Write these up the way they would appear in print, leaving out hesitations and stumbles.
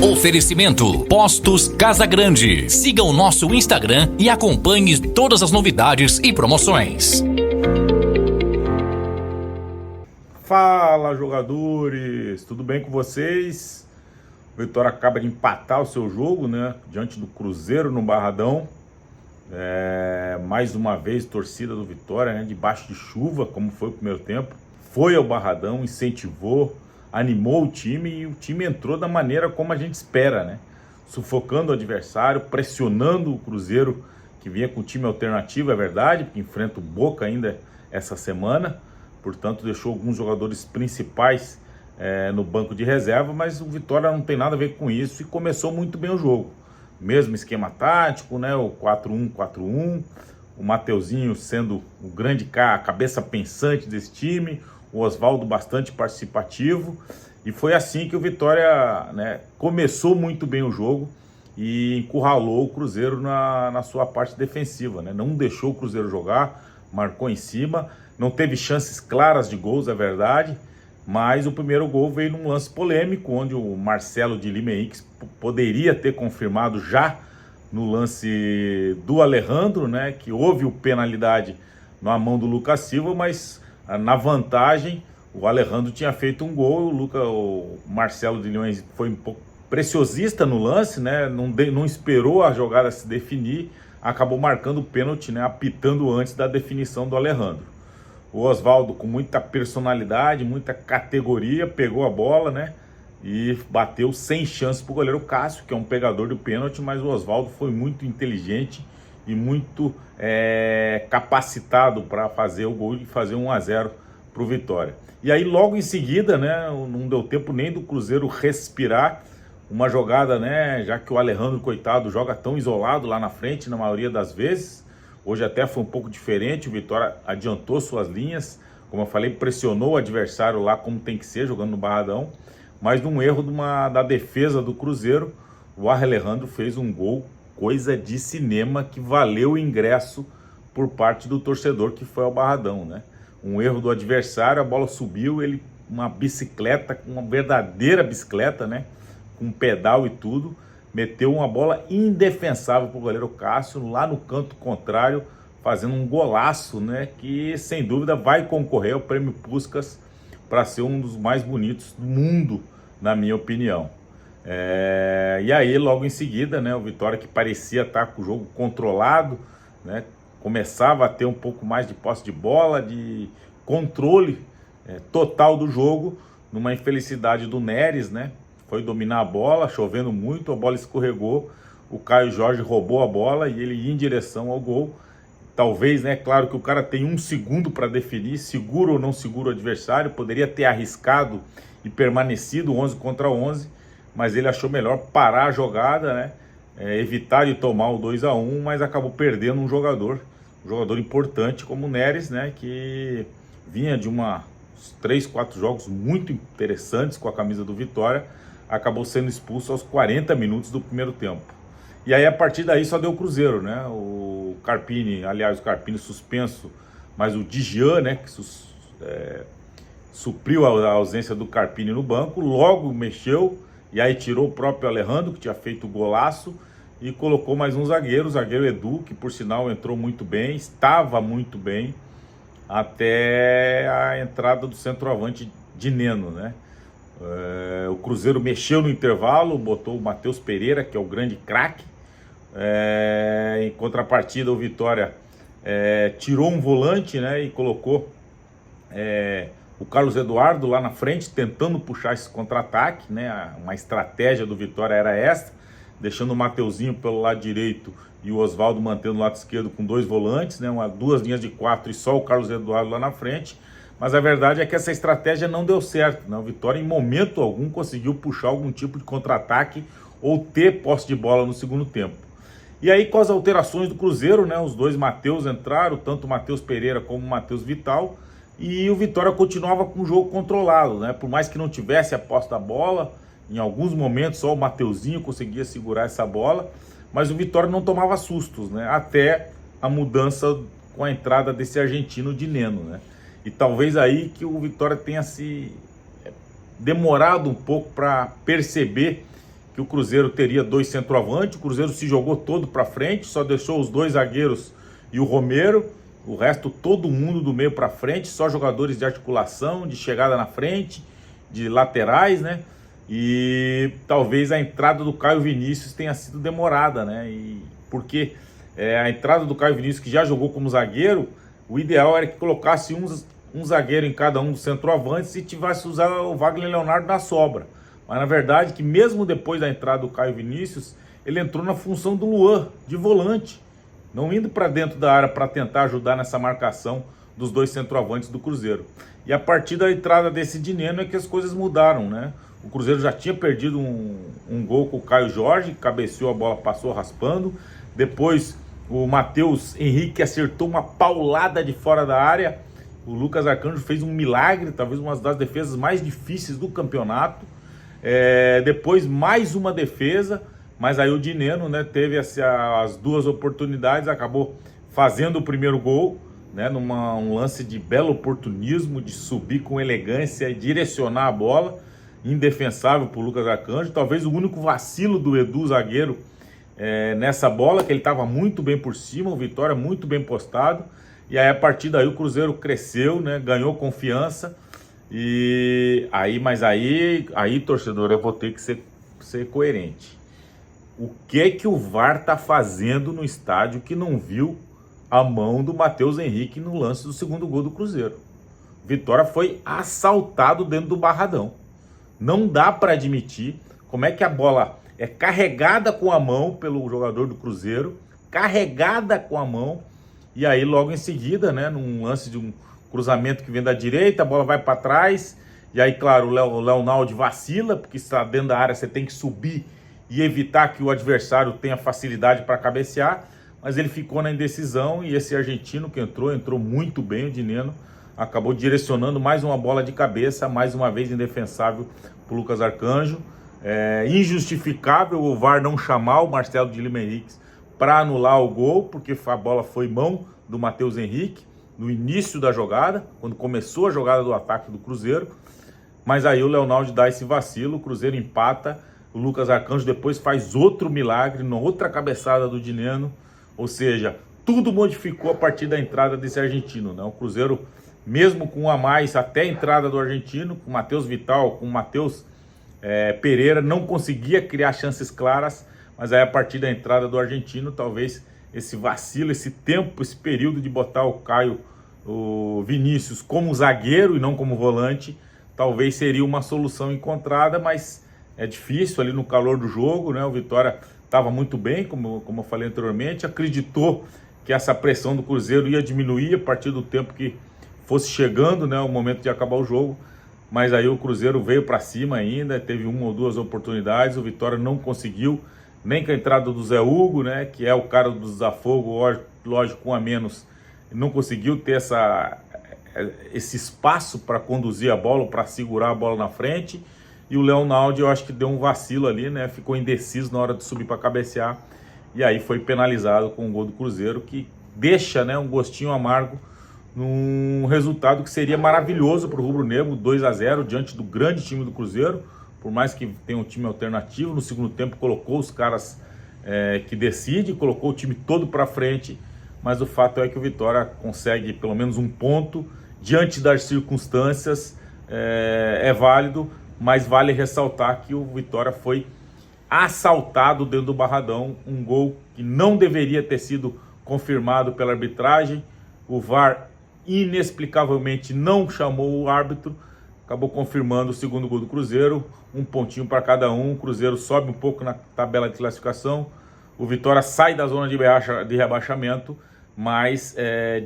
Oferecimento Postos Casa Grande. Siga o nosso Instagram e acompanhe todas as novidades e promoções. Fala, jogadores, tudo bem com vocês? O Vitória acaba de empatar o seu jogo, né? Diante do Cruzeiro no Barradão. Mais uma vez, torcida do Vitória, né? Debaixo de chuva, como foi o primeiro tempo. Foi ao Barradão, incentivou, animou o time e o time entrou da maneira como a gente espera, né? Sufocando o adversário, pressionando o Cruzeiro, que vinha com time alternativo, é verdade, porque enfrenta o Boca ainda essa semana. Portanto, deixou alguns jogadores principais no banco de reserva, mas o Vitória não tem nada a ver com isso e começou muito bem o jogo. Mesmo esquema tático, né? O 4-1-4-1, o Mateuzinho sendo o grande cara, a cabeça pensante desse time, o Osvaldo bastante participativo, e foi assim que o Vitória, né, começou muito bem o jogo e encurralou o Cruzeiro na sua parte defensiva, né? Não deixou o Cruzeiro jogar, marcou em cima, não teve chances claras de gols, é verdade, mas o primeiro gol veio num lance polêmico, onde o Marcelo de Lima Henrique poderia ter confirmado já no lance do Alejandro, né, que houve penalidade na mão do Lucas Silva, mas na vantagem o Alejandro tinha feito um gol, o Marcelo de Lima Henrique foi um pouco preciosista no lance, né, não esperou a jogada se definir, acabou marcando o pênalti, né, apitando antes da definição do Alejandro. O Osvaldo, com muita personalidade, muita categoria, pegou a bola, né? E bateu sem chance para o goleiro Cássio, que é um pegador do pênalti, mas o Osvaldo foi muito inteligente e muito capacitado para fazer o gol e fazer 1-0 para o Vitória. E aí logo em seguida, né? Não deu tempo nem do Cruzeiro respirar, uma jogada, né? Já que o Alejandro, coitado, joga tão isolado lá na frente na maioria das vezes. Hoje até foi um pouco diferente, o Vitória adiantou suas linhas, como eu falei, pressionou o adversário lá como tem que ser, jogando no Barradão, mas num erro da defesa do Cruzeiro, o Alejandro fez um gol, coisa de cinema, que valeu o ingresso por parte do torcedor que foi ao Barradão, né? Um erro do adversário, a bola subiu, ele, uma bicicleta, uma verdadeira bicicleta, né? Com pedal e tudo, meteu uma bola indefensável para o goleiro Cássio, lá no canto contrário, fazendo um golaço, né, que sem dúvida vai concorrer ao Prêmio Puskás para ser um dos mais bonitos do mundo, na minha opinião. E aí, logo em seguida, né, o Vitória, que parecia estar com o jogo controlado, né, começava a ter um pouco mais de posse de bola, de controle total do jogo, numa infelicidade do Neres, né? Foi dominar a bola, chovendo muito, a bola escorregou, o Caio Jorge roubou a bola e ele ia em direção ao gol. Talvez, né, claro que o cara tem 1 segundo para definir, seguro ou não seguro o adversário, poderia ter arriscado e permanecido 11 contra 11, mas ele achou melhor parar a jogada, né, evitar de tomar o 2-1, mas acabou perdendo um jogador importante como o Neres, né, que vinha de uns 3, 4 jogos muito interessantes com a camisa do Vitória, acabou sendo expulso aos 40 minutos do primeiro tempo. E aí a partir daí só deu o Cruzeiro, né? O Carpini, aliás, o Carpini suspenso, mas o Dijan, né, que supriu a ausência do Carpini no banco, logo mexeu e aí tirou o próprio Alejandro, que tinha feito o golaço, e colocou mais um zagueiro, o zagueiro Edu, que por sinal entrou muito bem, estava muito bem, até a entrada do centroavante de Neno, né? O Cruzeiro mexeu no intervalo, botou o Matheus Pereira, que é o grande craque. Em contrapartida, o Vitória tirou um volante, né, e colocou o Carlos Eduardo lá na frente, tentando puxar esse contra-ataque, né? Uma estratégia do Vitória era essa, deixando o Mateuzinho pelo lado direito e o Osvaldo mantendo o lado esquerdo com 2 volantes, né? 2 linhas de 4 e só o Carlos Eduardo lá na frente. Mas a verdade é que essa estratégia não deu certo, né? O Vitória em momento algum conseguiu puxar algum tipo de contra-ataque ou ter posse de bola no segundo tempo. E aí, com as alterações do Cruzeiro, né, os 2 Matheus entraram, tanto o Matheus Pereira como o Matheus Vital, e o Vitória continuava com o jogo controlado, né? Por mais que não tivesse a posse da bola, em alguns momentos só o Mateuzinho conseguia segurar essa bola, mas o Vitória não tomava sustos, né? Até a mudança com a entrada desse argentino de Neno, né? E talvez aí que o Vitória tenha se demorado um pouco para perceber que o Cruzeiro teria 2 centroavantes, o Cruzeiro se jogou todo para frente, só deixou os 2 zagueiros e o Romero, o resto todo mundo do meio para frente, só jogadores de articulação, de chegada na frente, de laterais, né? E talvez a entrada do Caio Vinícius tenha sido demorada, né? Porque a entrada do Caio Vinícius, que já jogou como zagueiro, o ideal era que colocasse um zagueiro em cada um dos centroavantes e tivesse usado o Wagner Leonardo na sobra. Mas na verdade que mesmo depois da entrada do Caio Vinícius, ele entrou na função do Luan, de volante, não indo para dentro da área para tentar ajudar nessa marcação dos 2 centroavantes do Cruzeiro. E a partir da entrada desse Dineno é que as coisas mudaram, né? O Cruzeiro já tinha perdido um gol com o Caio Jorge, cabeceou a bola, passou raspando. Depois o Matheus Henrique acertou uma paulada de fora da área. O Lucas Arcanjo fez um milagre, talvez uma das defesas mais difíceis do campeonato. Depois mais uma defesa, mas aí o Dineno, né, teve as 2 oportunidades, acabou fazendo o primeiro gol, né, um lance de belo oportunismo, de subir com elegância e direcionar a bola, indefensável para o Lucas Arcanjo. Talvez o único vacilo do Edu, zagueiro, nessa bola, que ele estava muito bem por cima, o Vitória muito bem postado, e aí a partir daí o Cruzeiro cresceu, né, ganhou confiança. Mas aí, torcedor, eu vou ter que ser coerente. O que o VAR tá fazendo no estádio que não viu a mão do Matheus Henrique no lance do segundo gol do Cruzeiro? Vitória foi assaltado dentro do Barradão. Não dá para admitir como é que a bola é carregada com a mão pelo jogador do Cruzeiro, carregada com a mão, e aí logo em seguida, né, num lance de um cruzamento que vem da direita, a bola vai para trás, e aí, claro, o Leonaldo vacila, porque está dentro da área, você tem que subir e evitar que o adversário tenha facilidade para cabecear, mas ele ficou na indecisão, e esse argentino que entrou muito bem, o Dineno, acabou direcionando mais uma bola de cabeça, mais uma vez indefensável para o Lucas Arcanjo. Injustificável o VAR não chamar o Marcelo de Lima Henriques para anular o gol, porque a bola foi mão do Matheus Henrique no início da jogada, quando começou a jogada do ataque do Cruzeiro, mas aí o Leonaldo dá esse vacilo, o Cruzeiro empata, o Lucas Arcanjo depois faz outro milagre, outra cabeçada do Dineno, ou seja, tudo modificou a partir da entrada desse argentino, né? O Cruzeiro, mesmo com um a mais até a entrada do argentino, com o Matheus Vital, com o Matheus Pereira, não conseguia criar chances claras, mas aí a partir da entrada do argentino, talvez esse vacilo, esse tempo, esse período de botar o Vinícius como zagueiro e não como volante, talvez seria uma solução encontrada, mas é difícil ali no calor do jogo, né? O Vitória estava muito bem, como eu falei anteriormente, acreditou que essa pressão do Cruzeiro ia diminuir a partir do tempo que fosse chegando, né, o momento de acabar o jogo, mas aí o Cruzeiro veio para cima ainda, teve 1 ou 2 oportunidades, o Vitória não conseguiu, nem com a entrada do Zé Hugo, né, que é o cara do desafogo, lógico, com a menos, não conseguiu ter esse espaço para conduzir a bola, para segurar a bola na frente, e o Leonaldo, eu acho que deu um vacilo ali, né, ficou indeciso na hora de subir para cabecear, e aí foi penalizado com o gol do Cruzeiro, que deixa, né, um gostinho amargo num resultado que seria maravilhoso para o Rubro Negro, 2-0 diante do grande time do Cruzeiro, por mais que tenha um time alternativo. No segundo tempo colocou os caras que decidem, colocou o time todo para frente, mas o fato é que o Vitória consegue pelo menos um ponto, diante das circunstâncias, é válido, mas vale ressaltar que o Vitória foi assaltado dentro do Barradão, um gol que não deveria ter sido confirmado pela arbitragem. O VAR inexplicavelmente não chamou o árbitro, acabou confirmando o segundo gol do Cruzeiro, 1 pontinho para cada um. O Cruzeiro sobe um pouco na tabela de classificação, o Vitória sai da zona de rebaixamento, mas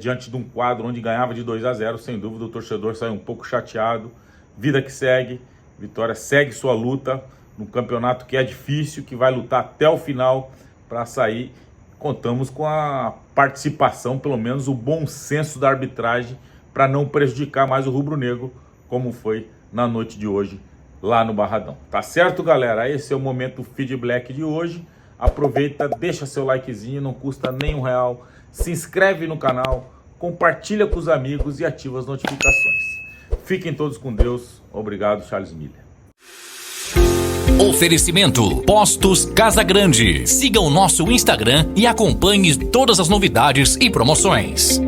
diante de um quadro onde ganhava de 2-0, sem dúvida o torcedor saiu um pouco chateado. Vida que segue, Vitória segue sua luta no campeonato que é difícil, que vai lutar até o final para sair. Contamos com a participação, pelo menos o bom senso da arbitragem, para não prejudicar mais o rubro-negro, como foi na noite de hoje lá no Barradão. Tá certo, galera? Esse é o Momento Feedback de hoje. Aproveita, deixa seu likezinho, não custa nem R$1. Se inscreve no canal, compartilha com os amigos e ativa as notificações. Fiquem todos com Deus. Obrigado, Charles Miller. Oferecimento Postos Casa Grande. Siga o nosso Instagram e acompanhe todas as novidades e promoções.